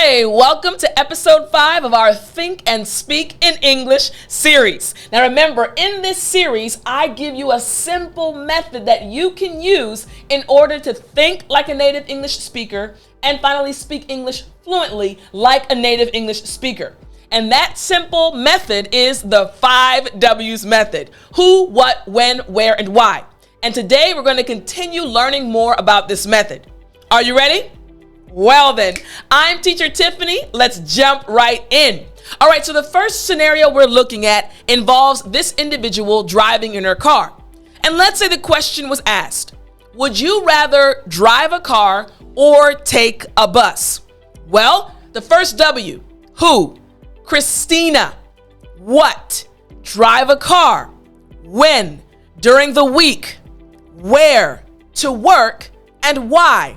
Hey, welcome to episode 5 of our Think and Speak in English series. Now remember, in this series, I give you a simple method that you can use in order to think like a native English speaker and finally speak English fluently like a native English speaker. And that simple method is the 5 W's method: who, what, when, where, and why. And today we're going to continue learning more about this method. Are you ready? Well then, I'm teacher Tiffany. Let's jump right in. All right, so the first scenario we're looking at involves this individual driving in her car. And let's say the question was asked, would you rather drive a car or take a bus? Well, the first W, who? Christina. What? Drive a car. When? During the week. Where? To work. And why?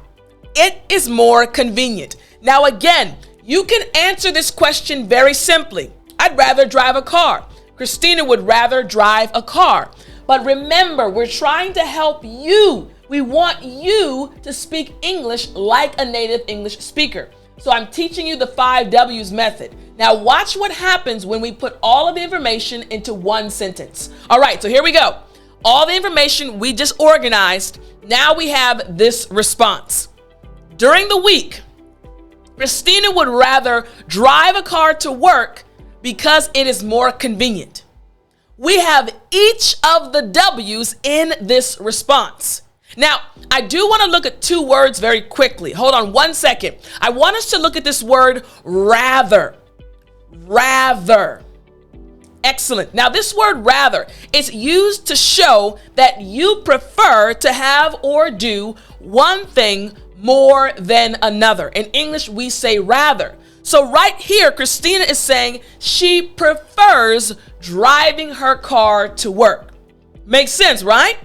It is more convenient. Now again, you can answer this question very simply. I'd rather drive a car. Christina would rather drive a car. But remember, we're trying to help you. We want you to speak English like a native English speaker. So I'm teaching you the 5 W's method. Now watch what happens when we put all of the information into one sentence. All right, so here we go. All the information we just organized. Now we have this response. During the week, Christina would rather drive a car to work because it is more convenient. We have each of the W's in this response. Now, I do want to look at 2 words very quickly. Hold on one second. I want us to look at this word rather. Rather. Excellent. Now, this word rather is used to show that you prefer to have or do one thing more than another. In English, we say rather. So right here, Christina is saying she prefers driving her car to work. Makes sense, right?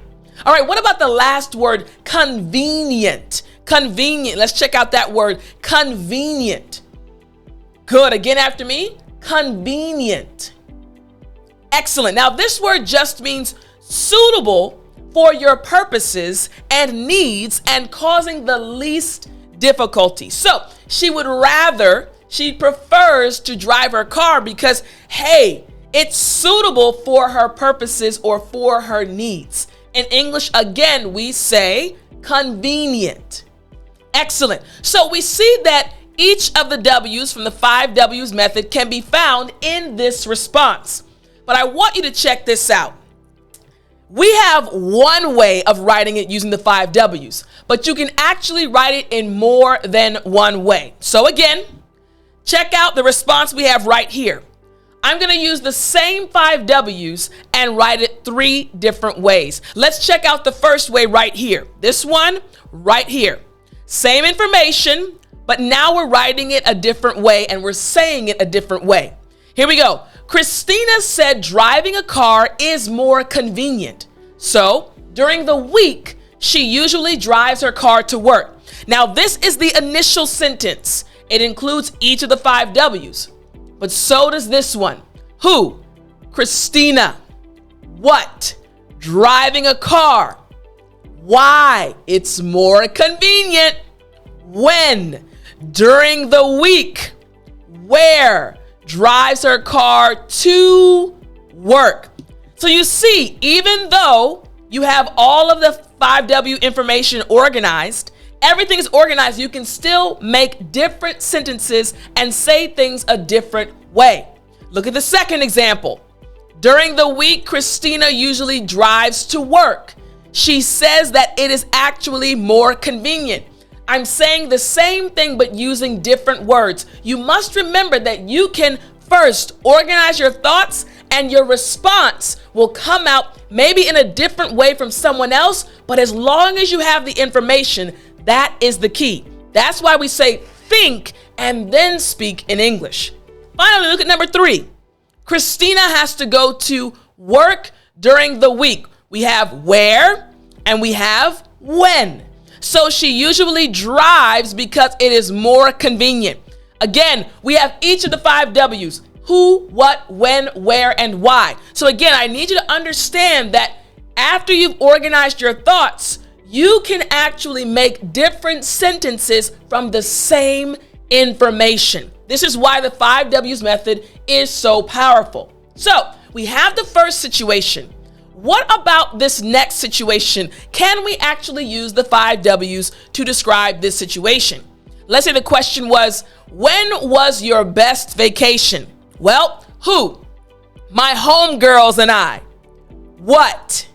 All right, what about the last word, convenient? Convenient. Let's check out that word, convenient. Good. Again after me, convenient. Excellent. Now, this word just means suitable for your purposes and needs and causing the least difficulty. So she prefers to drive her car because, hey, it's suitable for her purposes or for her needs. In English, again, we say convenient. Excellent. So we see that each of the W's from the 5 W's method can be found in this response. But I want you to check this out. We have one way of writing it using the 5 W's, but you can actually write it in more than one way. So again, check out the response we have right here. I'm going to use the same 5 W's and write it 3 different ways. Let's check out the first way right here. This one right here. Same information, but now we're writing it a different way and we're saying it a different way. Here we go. Christina said driving a car is more convenient. So during the week, she usually drives her car to work. Now this is the initial sentence. It includes each of the 5 W's. But so does this one. Who? Christina. What? Driving a car. Why? It's more convenient. When? During the week. Where? Drives her car to work. So you see, even though you have all of the 5 W information organized, everything is organized, you can still make different sentences and say things a different way. Look at the second example. During the week, Christina usually drives to work. She says that it is actually more convenient. I'm saying the same thing but using different words. You must remember that you can first organize your thoughts and your response will come out maybe in a different way from someone else, but as long as you have the information, that is the key. That's why we say think and then speak in English. Finally, look at number 3. Christina has to go to work during the week. We have where and we have when. So she usually drives because it is more convenient. Again, we have each of the 5 W's. Who, what, when, where, and why. So again, I need you to understand that after you've organized your thoughts, you can actually make different sentences from the same information. This is why the 5 W's method is so powerful. So we have the first situation. What about this next situation? Can we actually use the 5 W's to describe this situation? Let's say the question was, when was your best vacation? Well, who? My homegirls and I. What?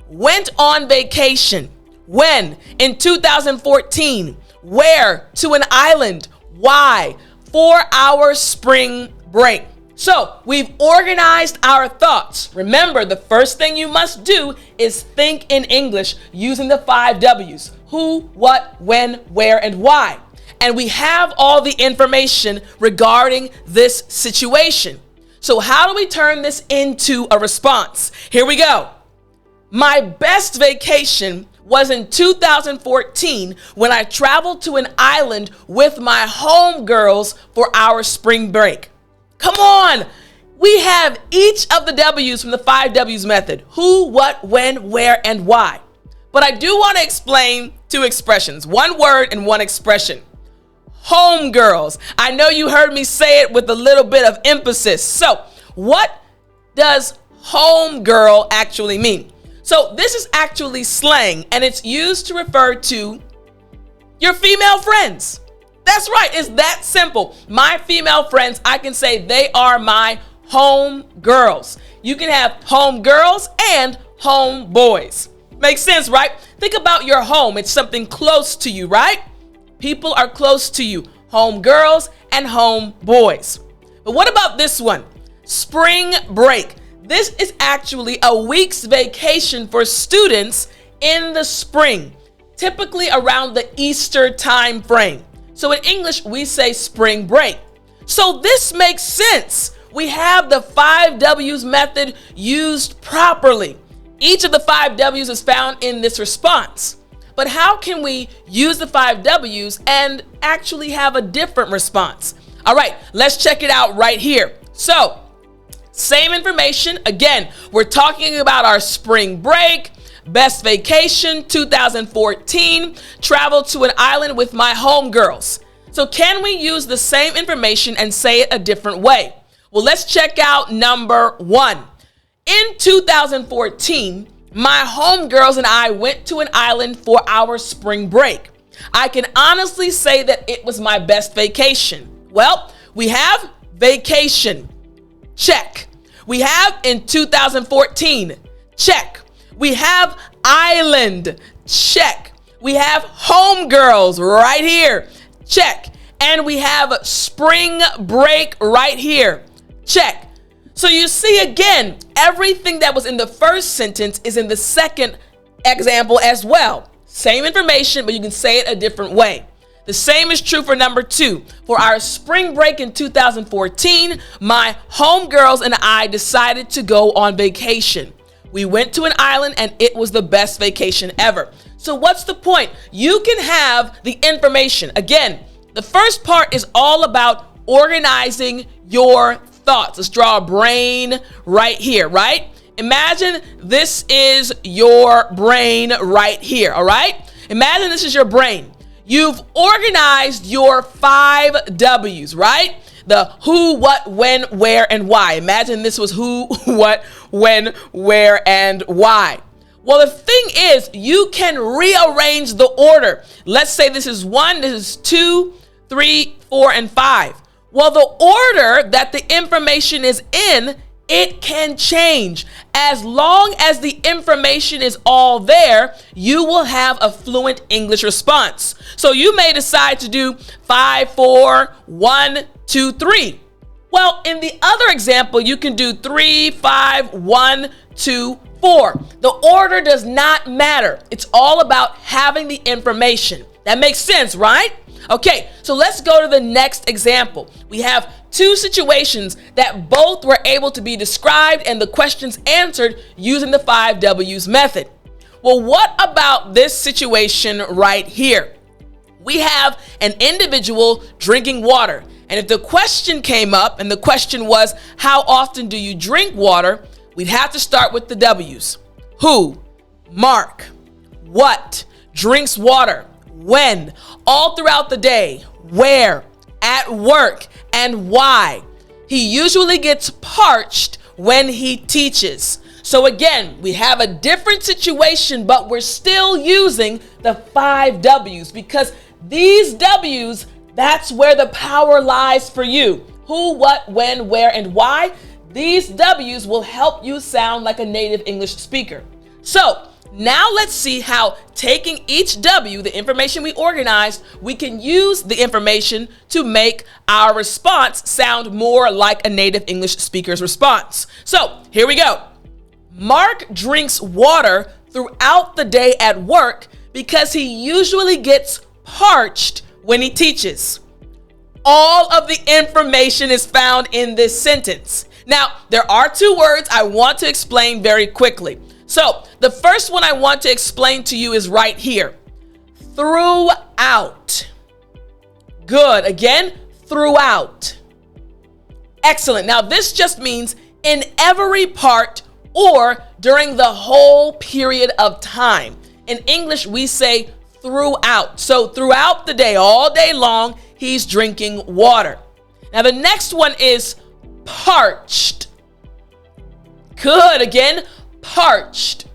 Went on vacation. When? In 2014. Where? To an island. Why? For our spring break. So we've organized our thoughts. Remember, the first thing you must do is think in English using the 5 W's. Who, what, when, where, and why. And we have all the information regarding this situation. So how do we turn this into a response? Here we go. My best vacation was in 2014 when I traveled to an island with my homegirls for our spring break. Come on. We have each of the W's from the 5 W's method. Who, what, when, where, and why. But I do want to explain 2 expressions. 1 word and 1 expression. Homegirls. I know you heard me say it with a little bit of emphasis. So what does homegirl actually mean? So this is actually slang, and it's used to refer to your female friends. That's right. It's that simple. My female friends, I can say they are my home girls. You can have home girls and home boys. Makes sense, right? Think about your home. It's something close to you, right? People are close to you. Home girls and home boys. But what about this one? Spring break. This is actually a week's vacation for students in the spring, typically around the Easter time frame. So in English, we say spring break. So this makes sense. We have the 5 W's method used properly. Each of the 5 W's is found in this response. But how can we use the 5 W's and actually have a different response? All right, let's check it out right here. So, same information. Again, we're talking about our spring break, best vacation, 2014, travel to an island with my homegirls. So can we use the same information and say it a different way? Well, let's check out number 1. In 2014, my homegirls and I went to an island for our spring break. I can honestly say that it was my best vacation. Well, we have vacation. Check. We have in 2014. Check. We have island. Check. We have homegirls right here. Check. And we have spring break right here. Check. So you see again, everything that was in the first sentence is in the second example as well. Same information, but you can say it a different way. The same is true for number 2. For our spring break in 2014, my homegirls and I decided to go on vacation. We went to an island and it was the best vacation ever. So what's the point? You can have the information. Again, the first part is all about organizing your thoughts. Let's draw a brain right here, right? Imagine this is your brain right here, all right? Imagine this is your brain. You've organized your 5 W's, right? The who, what, when, where, and why. Imagine this was who, what, when, where, and why. Well, the thing is, you can rearrange the order. Let's say this is 1, this is 2, 3, 4, and 5. Well, the order that the information is in, it can change. As long as the information is all there, you will have a fluent English response. So you may decide to do 5, 4, 1, 2, 3. Well, in the other example, you can do 3, 5, 1, 2, 4. The order does not matter. It's all about having the information. That makes sense, right? Okay, so let's go to the next example. We have 2 situations that both were able to be described and the questions answered using the 5 W's method. Well, what about this situation right here? We have an individual drinking water. And if the question came up and the question was, how often do you drink water? We'd have to start with the W's. Who? Mark. What? Drinks water. When? All throughout the day. Where? at work. And why? He usually gets parched when he teaches. So again, we have a different situation, but we're still using the 5 W's because these W's, that's where the power lies for you. Who, what, when, where, and why. These W's will help you sound like a native English speaker. So now let's see how taking each W, the information we organized, we can use the information to make our response sound more like a native English speaker's response. So here we go. Mark drinks water throughout the day at work because he usually gets parched when he teaches. All of the information is found in this sentence. Now, there are 2 words I want to explain very quickly. So the first one I want to explain to you is right here. Throughout. Good. Again, throughout. Excellent. Now this just means in every part or during the whole period of time. In English, we say throughout. So throughout the day, all day long, he's drinking water. Now the next one is parched. Good. Again, parched.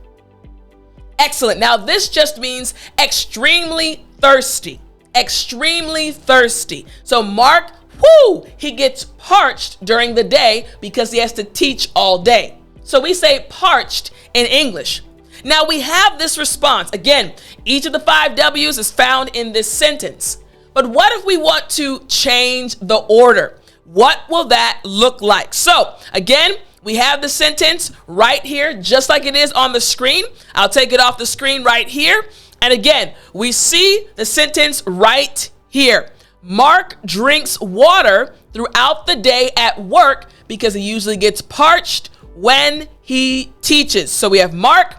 Excellent. Now this just means extremely thirsty. Extremely thirsty. So Mark, he gets parched during the day because he has to teach all day. So we say parched in English. Now we have this response. Again, each of the 5 W's is found in this sentence. But what if we want to change the order? What will that look like? So again, we have the sentence right here, just like it is on the screen. I'll take it off the screen right here. And again, we see the sentence right here. Mark drinks water throughout the day at work because he usually gets parched when he teaches. So we have Mark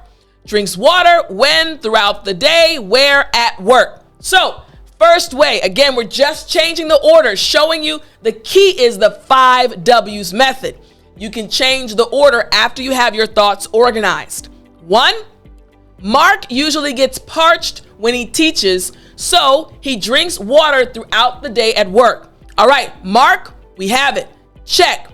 drinks water when, throughout the day, where, at work. So first way, again, we're just changing the order, showing you the key is the 5 W's method. You can change the order after you have your thoughts organized. 1, Mark usually gets parched when he teaches, so he drinks water throughout the day at work. All right, Mark, we have it. Check.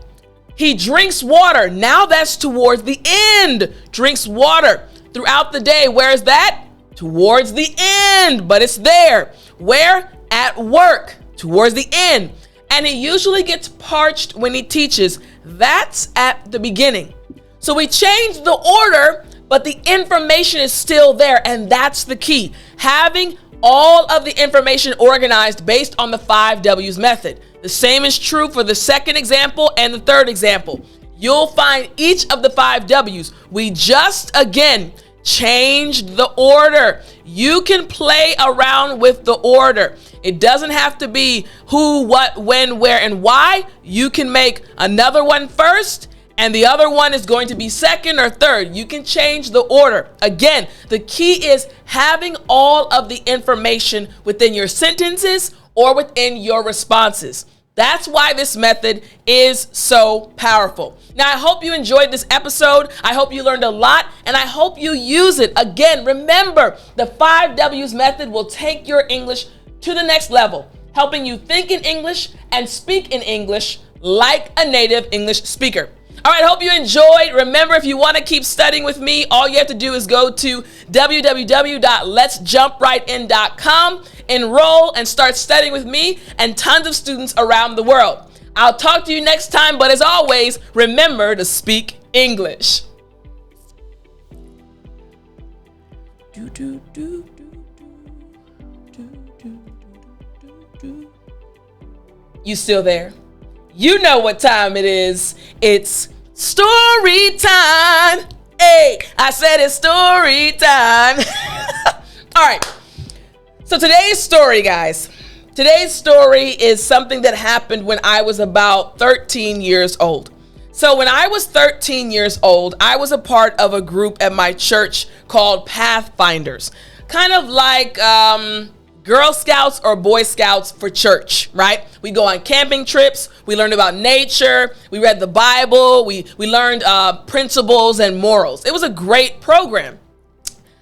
He drinks water. Now that's towards the end. Drinks water throughout the day. Where is that? Towards the end, but it's there. Where? At work, towards the end. And he usually gets parched when he teaches. That's at the beginning. So we changed the order, but the information is still there, and that's the key. Having all of the information organized based on the 5 W's method. The same is true for the second example and the third example. You'll find each of the 5 W's. We just, again, changed the order. You can play around with the order. It doesn't have to be who, what, when, where, and why. You can make another one first, and the other one is going to be second or third. You can change the order. Again, the key is having all of the information within your sentences or within your responses. That's why this method is so powerful. Now, I hope you enjoyed this episode. I hope you learned a lot, and I hope you use it. Again, remember, the 5 W's method will take your English to the next level, helping you think in English and speak in English like a native English speaker. All right, hope you enjoyed. Remember, if you want to keep studying with me, all you have to do is go to www.letsjumprightin.com, enroll, and start studying with me and tons of students around the world. I'll talk to you next time, but as always, remember to speak English. You still there? You know what time it is. It's story time. Hey, I said it's story time. All right. So today's story, guys. Today's story is something that happened when I was about 13 years old. So when I was 13 years old, I was a part of a group at my church called Pathfinders. Kind of like Girl Scouts or Boy Scouts for church, right? We go on camping trips. We learned about nature. We read the Bible. We learned principles and morals. It was a great program.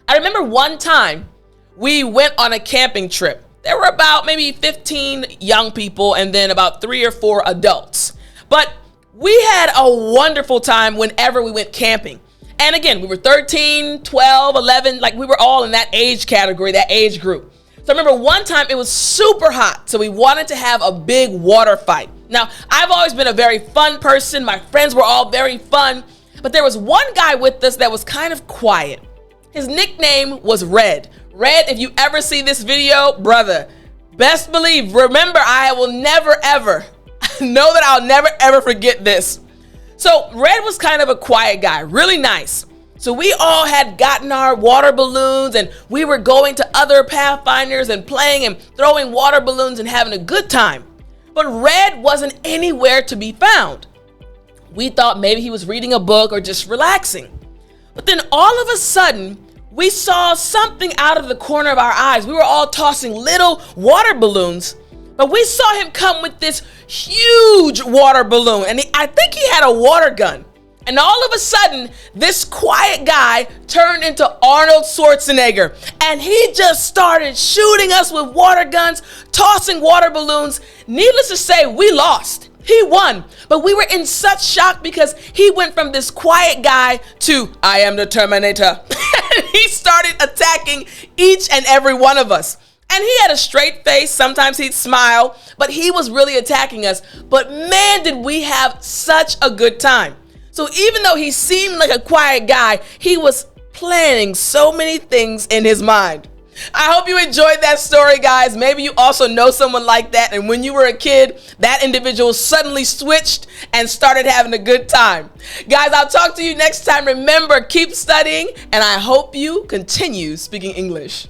I remember one time we went on a camping trip. there were about maybe 15 young people and then about 3 or 4 adults. But we had a wonderful time whenever we went camping. And again, we were 13, 12, 11, like we were all in that age category, that age group. So I remember one time it was super hot, so we wanted to have a big water fight. Now, I've always been a very fun person. My friends were all very fun, but there was one guy with us that was kind of quiet. His nickname was Red. Red, if you ever see this video, brother, best believe, remember, I will never ever, know that I'll never ever forget this. So Red was kind of a quiet guy, really nice. So we all had gotten our water balloons and we were going to other Pathfinders and playing and throwing water balloons and having a good time. But Red wasn't anywhere to be found. We thought maybe he was reading a book or just relaxing. But then all of a sudden, we saw something out of the corner of our eyes. We were all tossing little water balloons, but we saw him come with this huge water balloon. And I think he had a water gun. And all of a sudden, this quiet guy turned into Arnold Schwarzenegger. And he just started shooting us with water guns, tossing water balloons. Needless to say, we lost. He won. But we were in such shock because he went from this quiet guy to, I am the Terminator. He started attacking each and every one of us. And he had a straight face. Sometimes he'd smile, but he was really attacking us. But man, did we have such a good time. So even though he seemed like a quiet guy, he was planning so many things in his mind. I hope you enjoyed that story, guys. Maybe you also know someone like that, and when you were a kid, that individual suddenly switched and started having a good time. Guys, I'll talk to you next time. Remember, keep studying, and I hope you continue speaking English.